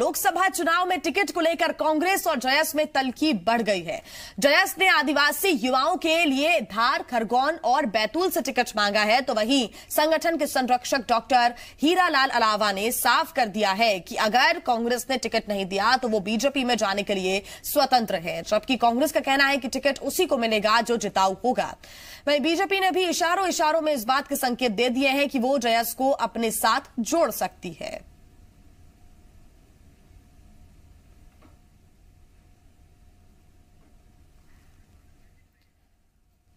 लोकसभा चुनाव में टिकट को लेकर कांग्रेस और जयस में तल्खी बढ़ गई है। जयस ने आदिवासी युवाओं के लिए धार, खरगोन और बैतूल से टिकट मांगा है, तो वहीं संगठन के संरक्षक डॉक्टर हीरालाल अलावा ने साफ कर दिया है कि अगर कांग्रेस ने टिकट नहीं दिया तो वो बीजेपी में जाने के लिए स्वतंत्र है, जबकि कांग्रेस का कहना है कि टिकट उसी को मिलेगा जो जिताऊ होगा। वहीं बीजेपी ने भी इशारों में इस बात के संकेत दे दिए हैं कि वो जयस को अपने साथ जोड़ सकती है।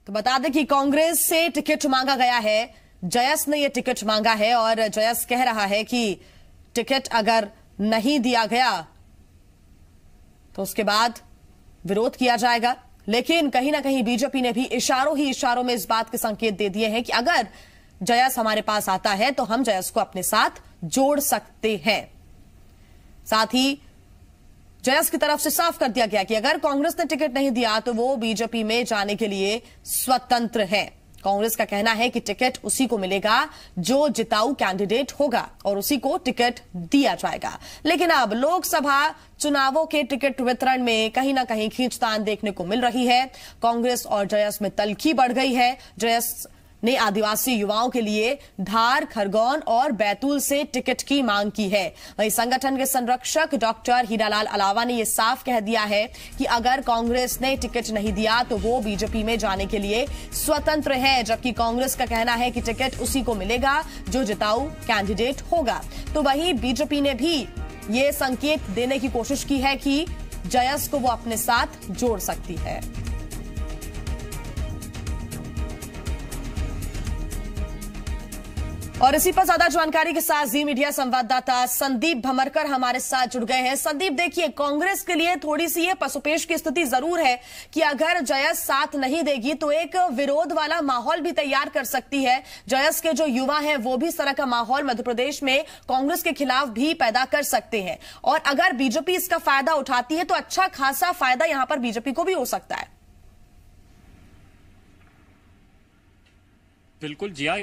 तो बता दें कि कांग्रेस से टिकट मांगा गया है, जयस ने यह टिकट मांगा है और जयस कह रहा है कि टिकट अगर नहीं दिया गया तो उसके बाद विरोध किया जाएगा। लेकिन कहीं ना कहीं बीजेपी ने भी इशारों में इस बात के संकेत दे दिए हैं कि अगर जयस हमारे पास आता है तो हम जयस को अपने साथ जोड़ सकते हैं। साथ ही जयस की तरफ से साफ कर दिया गया कि अगर कांग्रेस ने टिकट नहीं दिया तो वो बीजेपी में जाने के लिए स्वतंत्र है। कांग्रेस का कहना है कि टिकट उसी को मिलेगा जो जिताऊ कैंडिडेट होगा और उसी को टिकट दिया जाएगा। लेकिन अब लोकसभा चुनावों के टिकट वितरण में कहीं ना कहीं खींचतान देखने को मिल रही है। कांग्रेस और जयस में तल्खी बढ़ गई है। जयस ने आदिवासी युवाओं के लिए धार, खरगोन और बैतूल से टिकट की मांग की है। वहीं संगठन के संरक्षक डॉक्टर हीरालाल अलावा ने यह साफ कह दिया है कि अगर कांग्रेस ने टिकट नहीं दिया तो वो बीजेपी में जाने के लिए स्वतंत्र है, जबकि कांग्रेस का कहना है कि टिकट उसी को मिलेगा जो जिताऊ कैंडिडेट होगा। तो वहीं बीजेपी ने भी ये संकेत देने की कोशिश की है कि जयस को वो अपने साथ जोड़ सकती है। और इसी पर ज्यादा जानकारी के साथ जी मीडिया संवाददाता संदीप भमरकर हमारे साथ जुड़ गए हैं। संदीप, देखिए, कांग्रेस के लिए थोड़ी सी ये पसोपेश की स्थिति जरूर है कि अगर जयस साथ नहीं देगी तो एक विरोध वाला माहौल भी तैयार कर सकती है। जयस के जो युवा हैं वो भी इस तरह का माहौल मध्य प्रदेश में कांग्रेस के खिलाफ भी पैदा कर सकते हैं, और अगर बीजेपी इसका फायदा उठाती है तो अच्छा खासा फायदा यहां पर बीजेपी को भी हो सकता है। बिल्कुल जिया,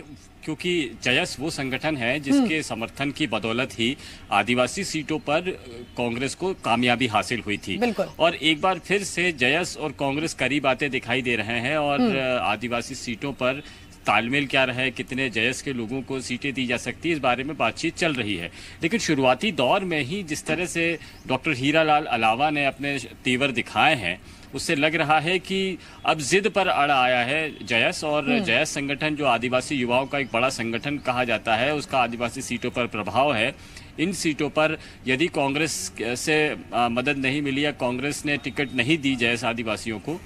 क्योंकि जयस वो संगठन है जिसके समर्थन की बदौलत ही आदिवासी सीटों पर कांग्रेस को कामयाबी हासिल हुई थी। और एक बार फिर से जयस और कांग्रेस करीब आते दिखाई दे रहे हैं और आदिवासी सीटों पर तालमेल क्या रहा है, कितने जयस के लोगों को सीटें दी जा सकती है, इस बारे में बातचीत चल रही है। लेकिन शुरुआती दौर में ही जिस तरह से डॉक्टर हीरालाल अलावा ने अपने तेवर दिखाए हैं, उससे लग रहा है कि अब जिद पर अड़ आया है जयस। और जयस संगठन जो आदिवासी युवाओं का एक बड़ा संगठन कहा जाता है, उसका आदिवासी सीटों पर प्रभाव है। इन सीटों पर यदि कांग्रेस से मदद नहीं मिली या कांग्रेस ने टिकट नहीं दी जयस आदिवासियों को,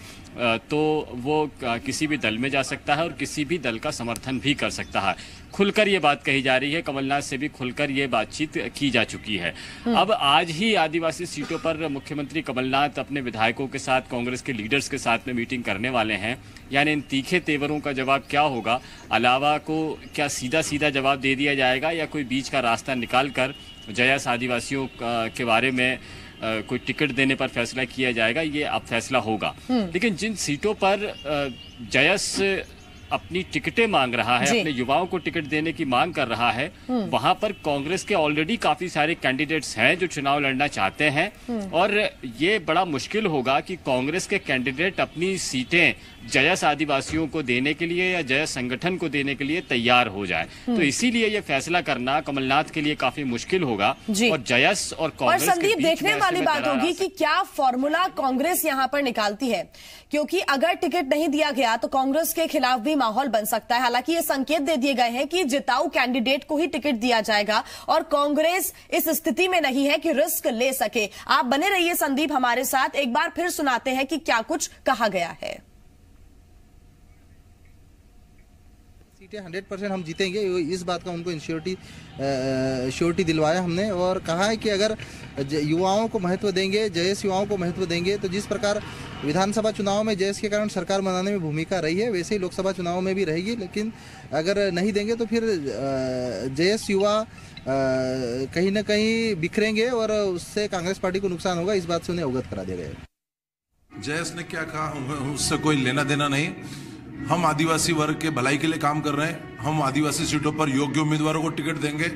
तो वो किसी भी दल में जा सकता है और किसी भी दल का समर्थन भी कर सकता है। खुलकर ये बात कही जा रही है, कमलनाथ से भी खुलकर ये बातचीत की जा चुकी है। अब आज ही आदिवासी सीटों पर मुख्यमंत्री कमलनाथ अपने विधायकों के साथ, कांग्रेस के लीडर्स के साथ में मीटिंग करने वाले हैं। यानी इन तीखे तेवरों का जवाब क्या होगा? अलावा को क्या सीधा सीधा जवाब दे दिया जाएगा या कोई बीच का रास्ता निकाल कर जयस आदिवासियों के बारे में कोई टिकट देने पर फैसला किया जाएगा? ये अब फैसला होगा। लेकिन जिन सीटों पर जयस अपनी टिकटें मांग रहा है, अपने युवाओं को टिकट देने की मांग कर रहा है, वहां पर कांग्रेस के ऑलरेडी काफी सारे कैंडिडेट्स हैं जो चुनाव लड़ना चाहते हैं। और ये बड़ा मुश्किल होगा कि कांग्रेस के कैंडिडेट अपनी सीटें जयस आदिवासियों को देने के लिए या जयस संगठन को देने के लिए तैयार हो जाए। तो इसीलिए ये फैसला करना कमलनाथ के लिए काफी मुश्किल होगा। और जयस और कांग्रेस, और संदीप, देखने वाली बात होगी कि क्या फॉर्मूला कांग्रेस यहां पर निकालती है, क्योंकि अगर टिकट नहीं दिया गया तो कांग्रेस के खिलाफ भी माहौल बन सकता है। हालांकि ये संकेत दे दिए गए हैं कि जिताऊ कैंडिडेट को ही टिकट दिया जाएगा और कांग्रेस इस स्थिति में नहीं है कि रिस्क ले सके। आप बने रहिए संदीप हमारे साथ, एक बार फिर सुनाते हैं कि क्या कुछ कहा गया है। सीटें 100% हम जीतेंगे, इस बात का उनको श्योरिटी दिलवाया हमने। और कहा है कि अगर युवाओं को महत्व देंगे, जयस युवाओं को महत्व देंगे, तो जिस प्रकार विधानसभा चुनाव में जयस के कारण सरकार बनाने में भूमिका रही है, वैसे ही लोकसभा चुनाव में भी रहेगी। लेकिन अगर नहीं देंगे तो फिर जयस युवा कहीं ना कहीं बिखरेंगे और उससे कांग्रेस पार्टी को नुकसान होगा। इस बात से उन्हें अवगत करा दिया गया है। जयस ने क्या कहा, उससे कोई लेना देना नहीं। हम आदिवासी वर्ग के भलाई के लिए काम कर रहे हैं। हम आदिवासी सीटों पर योग्य उम्मीदवारों को टिकट देंगे।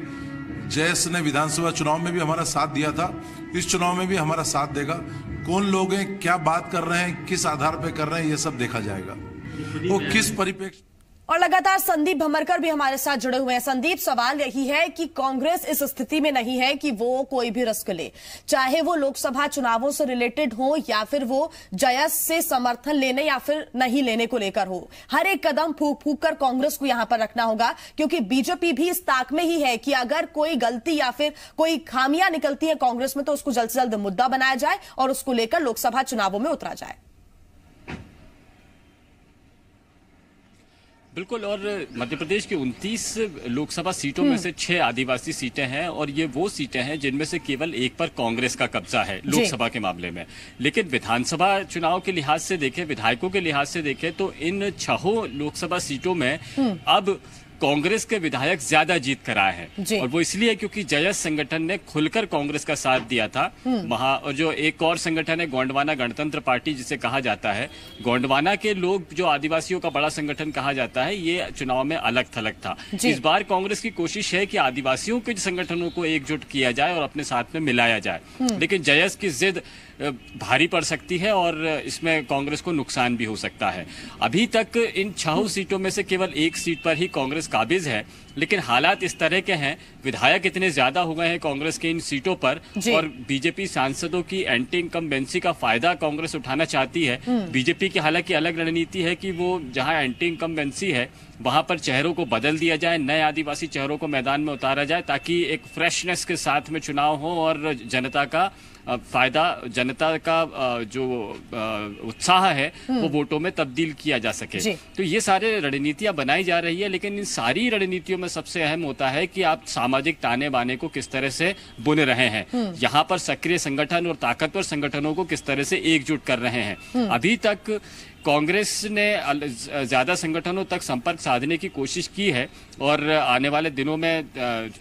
जयस ने विधानसभा चुनाव में भी हमारा साथ दिया था, इस चुनाव में भी हमारा साथ देगा। कौन लोग हैं, क्या बात कर रहे हैं, किस आधार पर कर रहे हैं, ये सब देखा जाएगा। वो किस परिप्रेक्ष्य। और लगातार संदीप भमरकर भी हमारे साथ जुड़े हुए हैं। संदीप, सवाल यही है कि कांग्रेस इस स्थिति में नहीं है कि वो कोई भी रिस्क ले, चाहे वो लोकसभा चुनावों से रिलेटेड हो या फिर वो जयस से समर्थन लेने या फिर नहीं लेने को लेकर हो। हर एक कदम फूक फूक कर कांग्रेस को यहां पर रखना होगा, क्योंकि बीजेपी भी इस ताक में ही है कि अगर कोई गलती या फिर कोई खामियां निकलती है कांग्रेस में तो उसको जल्द से जल्द मुद्दा बनाया जाए और उसको लेकर लोकसभा चुनावों में उतरा जाए। बिल्कुल, और मध्य प्रदेश की 29 लोकसभा सीटों में से 6 आदिवासी सीटें हैं और ये वो सीटें हैं जिनमें से केवल एक पर कांग्रेस का कब्जा है लोकसभा के मामले में। लेकिन विधानसभा चुनाव के लिहाज से देखें, विधायकों के लिहाज से देखें तो इन 6 लोकसभा सीटों में अब कांग्रेस के विधायक ज्यादा जीत कर आए हैं, और वो इसलिए क्योंकि जयस संगठन ने खुलकर कांग्रेस का साथ दिया था। और जो एक और संगठन है गोंडवाना गणतंत्र पार्टी जिसे कहा जाता है, गोंडवाना के लोग जो आदिवासियों का बड़ा संगठन कहा जाता है, ये चुनाव में अलग थलग था। इस बार कांग्रेस की कोशिश है कि आदिवासियों के संगठनों को एकजुट किया जाए और अपने साथ में मिलाया जाए, लेकिन जयस की जिद भारी पड़ सकती है और इसमें कांग्रेस को नुकसान भी हो सकता है। अभी तक इन 6 सीटों में से केवल एक सीट पर ही कांग्रेस काबिज है, लेकिन हालात इस तरह के हैं, विधायक इतने ज्यादा हो गए हैं कांग्रेस के इन सीटों पर और बीजेपी सांसदों की एंटी इनकम्बेंसी का फायदा कांग्रेस उठाना चाहती है। बीजेपी की हालांकि अलग रणनीति है कि वो जहां एंटी इनकम्बेंसी है वहां पर चेहरों को बदल दिया जाए, नए आदिवासी चेहरों को मैदान में उतारा जाए ताकि एक फ्रेशनेस के साथ में चुनाव हो और जनता का फायदा, जनता का जो उत्साह है वो वोटों में तब्दील किया जा सके। तो ये सारे रणनीतियां बनाई जा रही है, लेकिन इन सारी रणनीतियों में सबसे अहम होता है कि आप सामाजिक ताने बाने को किस तरह से बुन रहे हैं, यहाँ पर सक्रिय संगठन और ताकतवर संगठनों को किस तरह से एकजुट कर रहे हैं। अभी तक कांग्रेस ने ज्यादा संगठनों तक संपर्क साधने की कोशिश की है और आने वाले दिनों में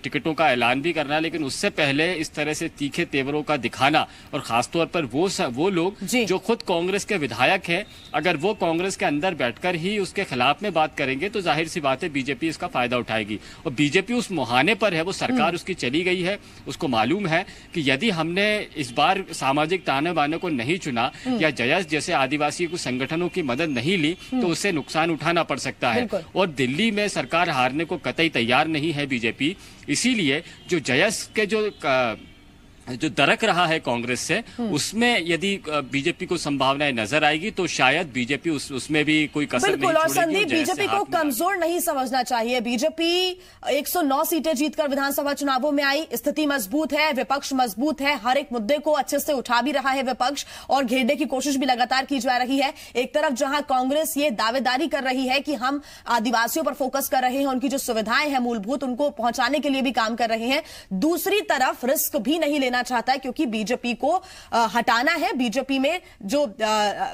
टिकटों का ऐलान भी करना है, लेकिन उससे पहले इस तरह से तीखे तेवरों का दिखाना और खासतौर पर वो लोग जो खुद कांग्रेस के विधायक हैं, अगर वो कांग्रेस के अंदर बैठकर ही उसके खिलाफ में बात करेंगे तो जाहिर सी बात है बीजेपी इसका फायदा उठाएगी। और बीजेपी उस मुहाने पर है, वो सरकार उसकी चली गई है, उसको मालूम है कि यदि हमने इस बार सामाजिक ताने बाने को नहीं चुना या जयस जैसे आदिवासी को संगठनों की मदद नहीं ली तो उससे नुकसान उठाना पड़ सकता है। और दिल्ली में सरकार हारने को कतई तैयार नहीं है बीजेपी, इसीलिए जो जयस के जो दरक रहा है कांग्रेस से, उसमें यदि बीजेपी को संभावनाएं नजर आएगी तो शायद बीजेपी उसमें भी कोई कसर नहीं छोड़ेगी। और संदीप, बीजेपी को कमजोर नहीं समझना चाहिए। बीजेपी 109 सीटें जीतकर विधानसभा चुनावों में आई, स्थिति मजबूत है, विपक्ष मजबूत है, हर एक मुद्दे को अच्छे से उठा भी रहा है विपक्ष और घेरने की कोशिश भी लगातार की जा रही है। एक तरफ जहां कांग्रेस ये दावेदारी कर रही है कि हम आदिवासियों पर फोकस कर रहे हैं, उनकी जो सुविधाएं हैं मूलभूत उनको पहुंचाने के लिए भी काम कर रहे हैं, दूसरी तरफ रिस्क भी नहीं लेना चाहता है क्योंकि बीजेपी को हटाना है, बीजेपी में जो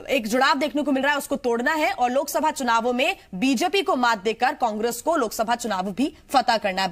एक जुड़ाव देखने को मिल रहा है उसको तोड़ना है और लोकसभा चुनावों में बीजेपी को मात देकर कांग्रेस को लोकसभा चुनाव भी फतह करना है।